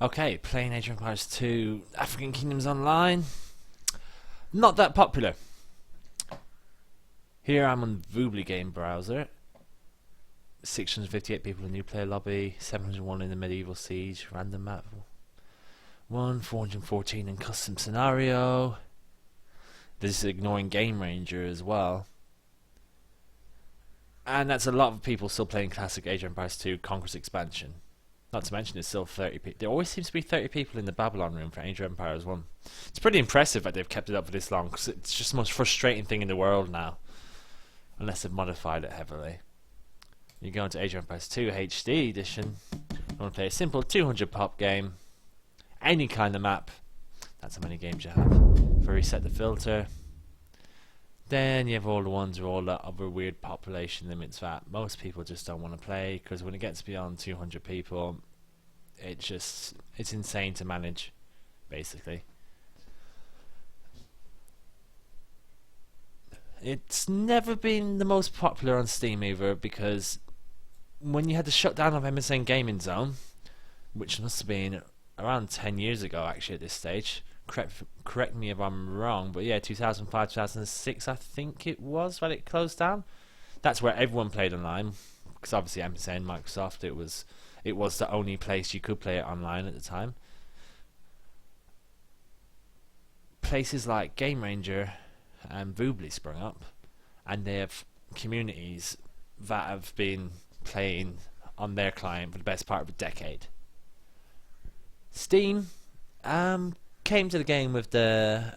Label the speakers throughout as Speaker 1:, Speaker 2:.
Speaker 1: Okay, playing Age of Empires 2 African Kingdoms Online. Not that popular. Here I'm on Voobly game browser. 658 people in new player lobby, 701 in the medieval siege, random map 1, 414 in custom scenario. This is ignoring Game Ranger as well. And that's a lot of people still playing classic Age of Empires 2 Conquest expansion. Not to mention it's still 30 people. There always seems to be 30 people in the Babylon room for Age of Empires 1. It's pretty impressive that they've kept it up for this long, because it's just the most frustrating thing in the world now. Unless they've modified it heavily. You go into Age of Empires 2 HD edition. You want to play a simple 200 pop game. Any kind of map. That's how many games you have. Reset the filter. Then you have all the ones with all the other weird population limits that most people just don't want to play, because when it gets beyond 200 people, it's insane to manage, basically. It's never been the most popular on Steam either, because when you had the shutdown of MSN Gaming Zone, which must have been around 10 years ago actually at this stage, correct me if I'm wrong, but yeah, 2005, 2006 I think it was when it closed down. That's where everyone played online, because obviously MSN, Microsoft, it was the only place you could play it online at the time. Places like Game Ranger and Voobly sprung up, and they have communities that have been playing on their client for the best part of a decade. Steam came to the game with the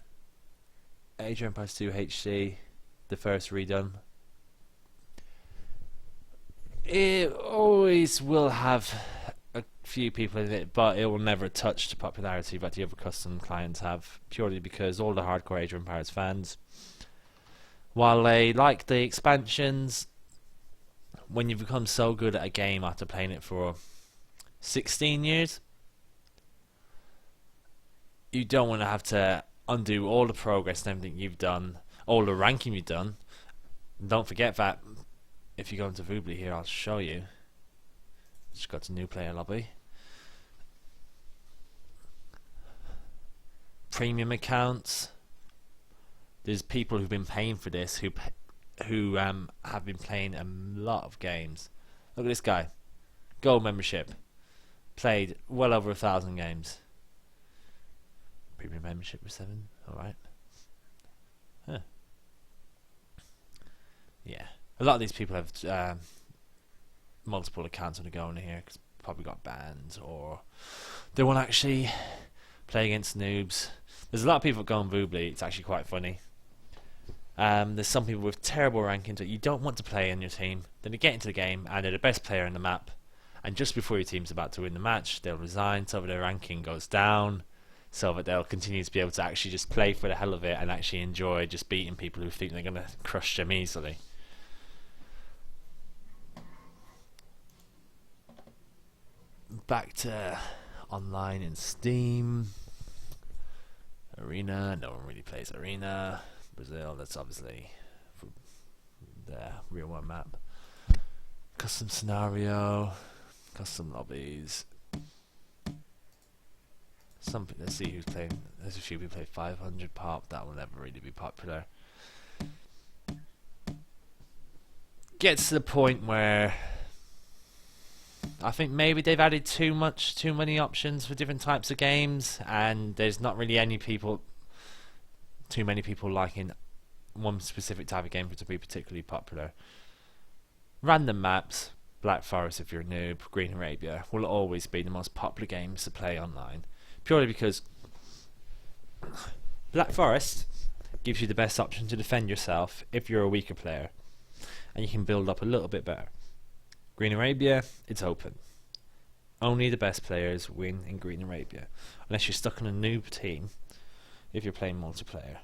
Speaker 1: Age of Empires 2 HD, the first redone. It always will have a few people in it, but it will never touch the popularity that the other custom clients have, purely because all the hardcore Age of Empires fans, while they like the expansions, when you become so good at a game after playing it for 16 years, you don't want to have to undo all the progress and everything you've done, all the ranking you've done. Don't forget that if you go into Voobly here, I'll show you. Just got to new player lobby. Premium accounts. There's people who've been paying for this who have been playing a lot of games. Look at this guy. Gold membership. Played well over 1,000 games. Premium membership for 7. Alright. Huh. Yeah. A lot of these people have multiple accounts on the go in here, because probably got banned, or they want to actually play against noobs. There's a lot of people that go on Voobly. It's actually quite funny. There's some people with terrible rankings that you don't want to play in your team. Then they get into the game and they're the best player in the map, and just before your team's about to win the match, they'll resign so that their ranking goes down, so that they'll continue to be able to actually just play for the hell of it and actually enjoy just beating people who think they're going to crush them easily. Back to online in Steam. Arena, no one really plays Arena. Brazil, that's obviously the real one map. Custom scenario, custom lobbies. Let's see who's playing. There's a few people play 500 pop. That will never really be popular. Gets to the point where I think maybe they've added too many options for different types of games, and there's not really too many people liking one specific type of game for it to be particularly popular. Random maps, Black Forest if you're a noob, Green Arabia will always be the most popular games to play online, purely because Black Forest gives you the best option to defend yourself if you're a weaker player, and you can build up a little bit better. Green Arabia, it's open. Only the best players win in Green Arabia, unless you're stuck on a noob team if you're playing multiplayer.